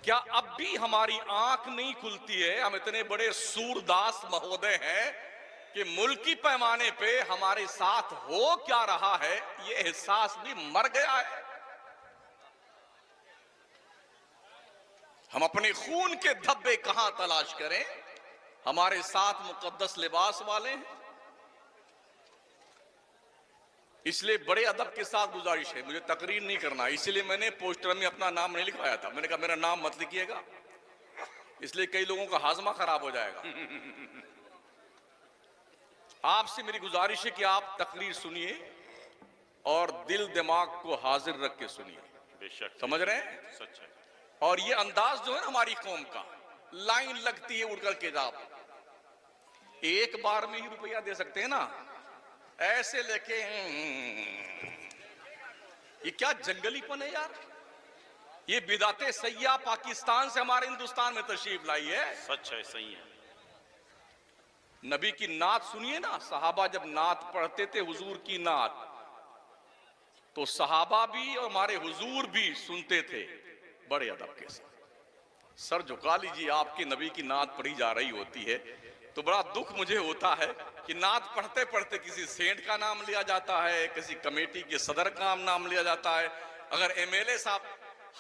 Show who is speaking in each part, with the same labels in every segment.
Speaker 1: کیا اب بھی ہماری آنکھ نہیں کھلتی ہے؟ ہم اتنے بڑے سورداس مہودے ہیں کہ ملکی پیمانے پہ ہمارے ساتھ ہو کیا رہا ہے یہ احساس بھی مر گیا ہے۔ ہم اپنے خون کے دھبے کہاں تلاش کریں؟ ہمارے ساتھ مقدس لباس والے ہیں۔ اس لیے بڑے ادب کے ساتھ گزارش ہے، مجھے تقریر نہیں کرنا، اسی لیے میں نے پوسٹر میں اپنا نام نہیں لکھوایا تھا۔ میں نے کہا میرا نام مت لکھیے گا، اس لیے کئی لوگوں کا ہاضمہ خراب ہو جائے گا۔ آپ سے میری گزارش ہے کہ آپ تقریر سنیے اور دل دماغ کو حاضر رکھ کے سنیے۔
Speaker 2: بے شک
Speaker 1: سمجھ رہے ہیں؟
Speaker 2: سچ ہے۔
Speaker 1: اور یہ انداز جو ہے ہماری قوم کا، لائن لگتی ہے اڑ کر کے جاب، ایک بار میں ہی روپیہ دے سکتے ہیں نا، ایسے لے کے یہ کیا جنگلی پن ہے یار؟ یہ بدعت سیاح پاکستان سے ہمارے ہندوستان میں تشریف لائی ہے۔
Speaker 2: سچ ہے، صحیح ہے۔
Speaker 1: نبی کی نعت سنیے نا، صحابہ جب نعت پڑھتے تھے حضور کی نعت تو صحابہ بھی اور ہمارے حضور بھی سنتے تھے بڑے ادب کے ساتھ۔ سر جھکا لیجیے، آپ کے نبی کی نعت پڑھی جا رہی ہوتی ہے تو بڑا دکھ مجھے ہوتا ہے کہ نعت پڑھتے پڑھتے کسی سینٹ کا نام لیا جاتا ہے، کسی کمیٹی کے صدر کا نام لیا جاتا ہے۔ اگر ایم ایل اے صاحب،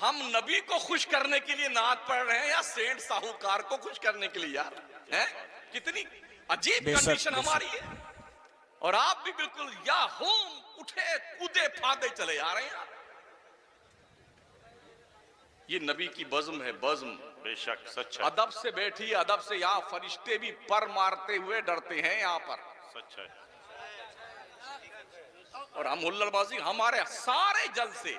Speaker 1: ہم نبی کو خوش کرنے کے لیے نعت پڑھ رہے ہیں یا سینٹ ساہوکار کو خوش کرنے کے لیے یار؟ ہیں کتنی عجیب کنڈیشن ہماری ہے۔ اور آپ بھی بالکل یا ہوم اٹھے کودے پھاندے چلے آ رہے ہیں۔ یہ نبی کی بزم ہے، بزم۔
Speaker 2: بے شک سچ ہے،
Speaker 1: ادب سے بیٹھی، ادب سے، یہاں فرشتے بھی پر مارتے ہوئے ڈرتے ہیں یہاں پر۔
Speaker 2: سچ ہے۔
Speaker 1: اور ہم ہلڑ بازی، ہمارے سارے جلسے،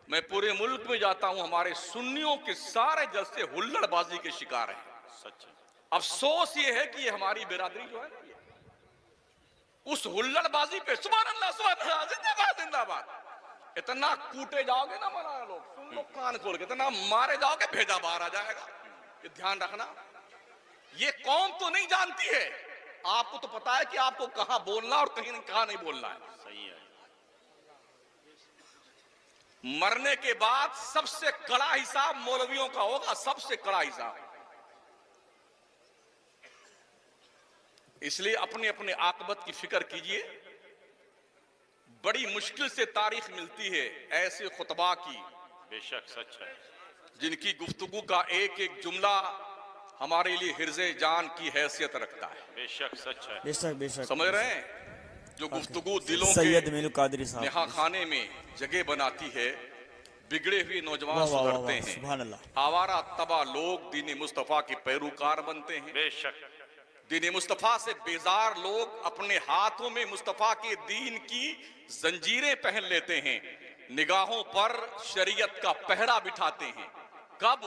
Speaker 1: میں پورے ملک میں جاتا ہوں، ہمارے سنیوں کے سارے جلسے ہلڑ بازی کے شکار ہیں۔
Speaker 2: سچ ہے۔
Speaker 1: افسوس یہ ہے کہ یہ ہماری برادری جو ہے نا، اس ہلڑ بازی پہ سبحان اللہ سبحان اللہ زندہ باد زندہ باد، اتنا کوٹے جاؤ گے نا مولانا لوگ، سن لو کان کھول کے، اتنا مارے جاؤ گے بھیجا باہر آ جائے گا۔ یہ دھیان رکھنا، یہ قوم تو نہیں جانتی ہے، آپ کو تو پتا ہے کہ آپ کو کہاں بولنا اور کہاں نہیں بولنا ہے۔
Speaker 2: صحیح ہے۔
Speaker 1: مرنے کے بعد سب سے کڑا حساب مولویوں کا ہوگا، سب سے کڑا حساب۔ اس لیے اپنے اپنے عاقبت کی فکر کیجئے۔ بڑی مشکل سے تاریخ ملتی ہے ایسے خطبہ کی
Speaker 2: بے شک سچ ہے۔
Speaker 1: جن کی گفتگو کا ایک ایک جملہ ہمارے لیے حرز جان کی حیثیت رکھتا ہے۔
Speaker 2: بے شک سچ ہے۔
Speaker 3: بے شک بے شک۔
Speaker 1: سمجھ رہے ہیں؟ جو گفتگو دلوں
Speaker 3: سید
Speaker 1: کے
Speaker 3: مینو قادری صاحب
Speaker 1: نہا خانے میں جگہ بناتی ہے، بگڑے ہوئے نوجوان
Speaker 3: واہ واہ واہ
Speaker 1: سدھرتے
Speaker 3: واہ،
Speaker 1: ہیں،
Speaker 3: سبحان اللہ۔
Speaker 1: آوارہ تباہ لوگ دین مصطفیٰ کے پیروکار بنتے ہیں،
Speaker 2: بے شک۔
Speaker 1: دین مصطفیٰ سے بیزار لوگ اپنے ہاتھوں میں مصطفیٰ کے دین کی زنجیریں پہن لیتے ہیں، نگاہوں پر شریعت کا پہرا بٹھاتے ہیں۔ کب؟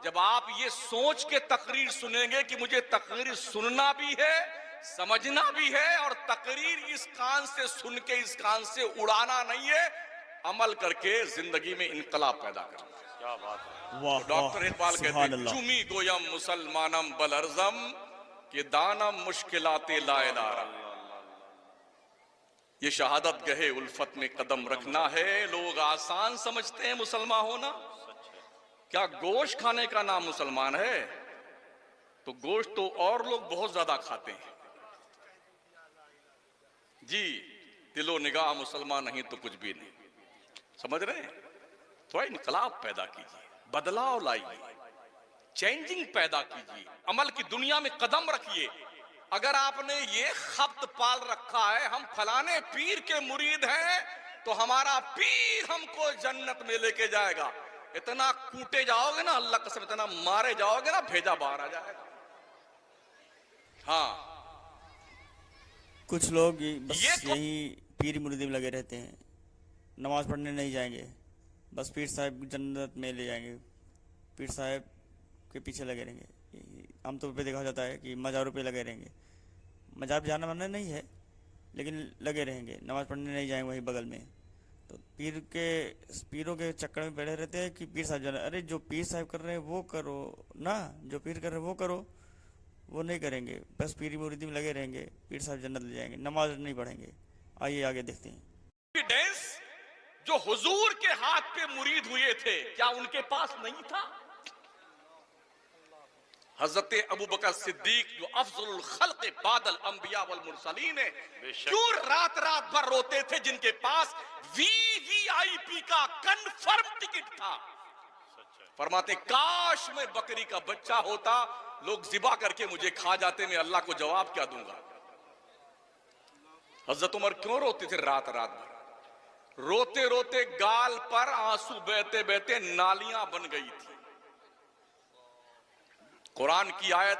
Speaker 1: جب آپ یہ سوچ کے تقریر سنیں گے کہ مجھے تقریر سننا بھی ہے، سمجھنا بھی ہے، اور تقریر اس کان سے سن کے اس کان سے اڑانا نہیں ہے، عمل کر کے زندگی میں انقلاب پیدا کرنا۔
Speaker 2: کیا بات ہے۔
Speaker 3: واہ
Speaker 1: ڈاکٹر
Speaker 3: واہ،
Speaker 1: اقبال کہتے
Speaker 3: سبحان
Speaker 1: ہیں
Speaker 3: اللہ۔
Speaker 1: چومی گویم مسلمانم بلرزم کہ دانم مشکلات لا الہ۔ یہ شہادت گہے الفت میں قدم رکھنا ہے۔ لوگ آسان سمجھتے ہیں مسلمان ہونا، کیا گوشت کھانے کا نام مسلمان ہے؟ تو گوشت تو اور لوگ بہت زیادہ کھاتے ہیں جی، دل و نگاہ مسلمان نہیں تو کچھ بھی نہیں۔ سمجھ رہے ہیں؟ تھوڑا انقلاب پیدا کیجیے، بدلاؤ لائیے، چینجنگ پیدا کیجیے، عمل کی دنیا میں قدم رکھیے۔ اگر آپ نے یہ خبط پال رکھا ہے ہم فلانے پیر کے مرید ہیں تو ہمارا پیر ہم کو جنت میں لے کے جائے گا، اتنا کوٹے جاؤ گے نا، اللہ قسم اتنا مارے جاؤ گے نا، بھیجا باہر آ جائے گا۔ ہاں،
Speaker 3: کچھ لوگ بس
Speaker 1: یہ تو
Speaker 3: یہی پیر مریدی میں لگے رہتے ہیں، نماز پڑھنے نہیں جائیں گے، بس پیر صاحب جنت میں لے جائیں گے، پیر صاحب کے پیچھے لگے رہیں گے۔ عام طور پہ دیکھا جاتا ہے کہ مزاروں پہ لگے رہیں گے، مزار پہ جانا منع نہیں ہے لیکن لگے رہیں گے، نماز پڑھنے نہیں جائیں گے وہیں بغل میں، تو پیروں کے چکر میں بیٹھے رہتے ہیں کہ پیر صاحب جانا، ارے جو پیر صاحب کر رہے ہیں وہ کرو نا، جو پیر کر رہے ہیں وہ کرو، وہ نہیں کریں گے، بس پیری مریدی میں لگے رہیں گے، پیر صاحب جنت لے جائیں گے، نماز نہیں پڑھیں گے۔ آئیے آگے دیکھتے ہیں۔
Speaker 1: ایویڈنس جو حضور کے ہاتھ پہ مرید ہوئے تھے کیا ان کے پاس نہیں تھا؟ حضرت ابو بکر صدیق جو افضل الخلق بعد الانبیاء والمرسلین ہے،
Speaker 2: بے شک۔
Speaker 1: کیوں رات رات بھر روتے تھے؟ جن کے پاس وی آئی پی کا کنفرم ٹکٹ تھا۔
Speaker 2: سچ ہے
Speaker 1: فرماتے کاش میں بکری کا بچہ ہوتا، لوگ ذبح کر کے مجھے کھا جاتے، میں اللہ کو جواب کیا دوں گا؟ حضرت عمر کیوں روتے تھے رات رات بھر؟ روتے روتے گال پر آنسو بہتے بہتے نالیاں بن گئی تھی۔ قرآن کی آیت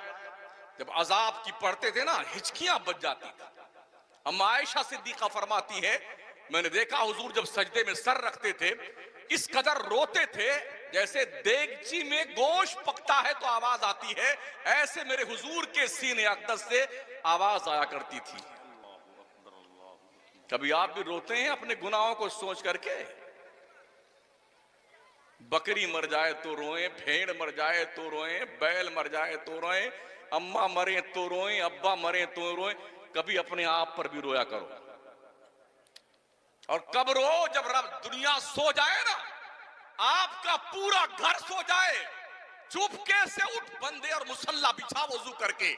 Speaker 1: جب عذاب کی پڑھتے تھے نا، ہچکیاں بج جاتی تھی۔ اما عائشہ صدیقہ فرماتی ہے میں نے دیکھا حضور جب سجدے میں سر رکھتے تھے اس قدر روتے تھے جیسے دیگچی میں گوشت پکتا ہے تو آواز آتی ہے، ایسے میرے حضور کے سینے اقدس سے آواز آیا کرتی تھی۔ کبھی آپ بھی روتے ہیں اپنے گناہوں کو سوچ کر کے؟ بکری مر جائے تو روئیں، بھیڑ مر جائے تو روئیں، بیل مر جائے تو روئیں، اماں مریں تو روئیں، ابا مریں تو روئیں۔ کبھی اپنے آپ پر بھی رویا کرو۔ اور کب رو؟ جب رب دنیا سو جائے نا، آپ کا پورا گھر سو جائے، چپکے سے اٹھ بندے اور مصلی بچھا وضو کر کے،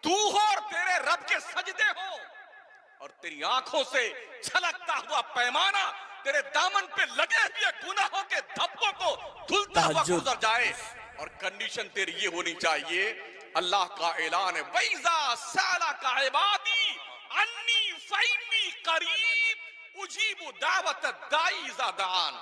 Speaker 1: تو ہو اور تیرے رب کے سجدے ہو، اور تیری آنکھوں سے چھلکتا ہوا پیمانہ تیرے دامن پہ لگے ہوئے گناہوں کے دھبوں کو دھلتا ہوا
Speaker 3: تہجد۔
Speaker 1: گزر جائے، اور کنڈیشن تیری یہ ہونی چاہیے، اللہ کا اعلان ہے وَإِذَا سَأَلَكَ عِبَادِي عَنِّي فَإِنِّي قَرِيبٌ أُجِيبُ دَعْوَةَ الدَّاعِ إِذَا دَعَانِ۔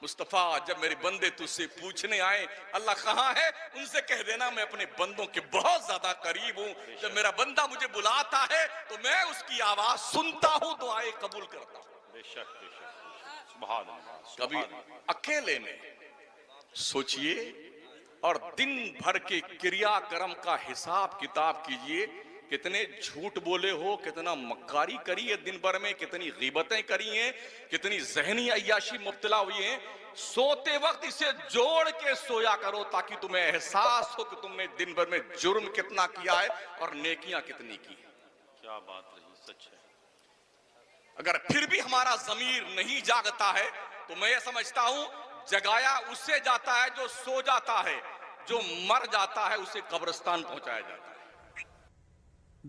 Speaker 1: مصطفیٰ جب میرے بندے تجھ سے پوچھنے آئیں اللہ کہاں ہے، ان سے کہہ دینا میں اپنے بندوں کے بہت زیادہ قریب ہوں، جب میرا بندہ مجھے بلاتا ہے تو میں اس کی آواز سنتا ہوں، دعائیں قبول کرتا ہوں۔
Speaker 2: بے شک بے شک سبحان اللہ
Speaker 1: کبھی
Speaker 2: سبحان اللہ۔
Speaker 1: اکیلے میں سوچئے اور دن بھر کے کریا کرم کا حساب کتاب کیجئے، کتنے جھوٹ بولے ہو، کتنا مکاری کری ہے دن بھر میں، کتنی غیبتیں کری ہیں، کتنی ذہنی عیاشی مبتلا ہوئی ہیں۔ سوتے وقت اسے جوڑ کے سویا کرو تاکہ تمہیں احساس ہو کہ تم نے دن بھر میں جرم کتنا کیا ہے اور نیکیاں کتنی کی ہیں۔
Speaker 2: کیا بات رہی، سچ ہے۔
Speaker 1: اگر پھر بھی ہمارا ضمیر نہیں جاگتا ہے تو میں یہ سمجھتا ہوں جگایا اس سے جاتا ہے جو سو جاتا ہے، جو مر جاتا ہے اسے قبرستان پہنچایا جاتا ہے۔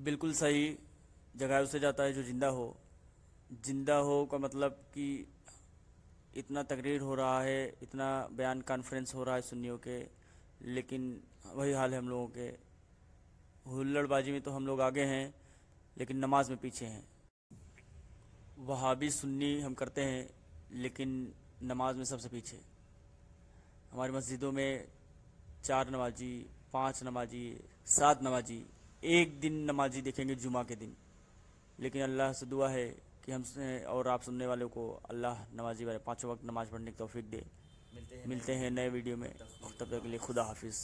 Speaker 3: بالکل صحیح، جگہ اس سے جاتا ہے جو زندہ ہو۔ زندہ ہو کا مطلب کہ اتنا تقریر ہو رہا ہے، اتنا بیان کانفرنس ہو رہا ہے سنیوں کے، لیکن وہی حال ہے ہم لوگوں کے۔ ہلڑ بازی میں تو ہم لوگ آگے ہیں لیکن نماز میں پیچھے ہیں۔ وہابی سنی ہم کرتے ہیں لیکن نماز میں سب سے پیچھے۔ ہماری مسجدوں میں 4 نمازی، 5 نمازی، 7 نمازی، ایک دن نمازی دیکھیں گے جمعہ کے دن، لیکن اللہ سے دعا ہے کہ ہم سے اور آپ سننے والوں کو اللہ نمازی والے 5 وقت نماز پڑھنے کی توفیق دے۔ ملتے ہیں نئے ویڈیو میں، تب تک کے لیے خدا حافظ۔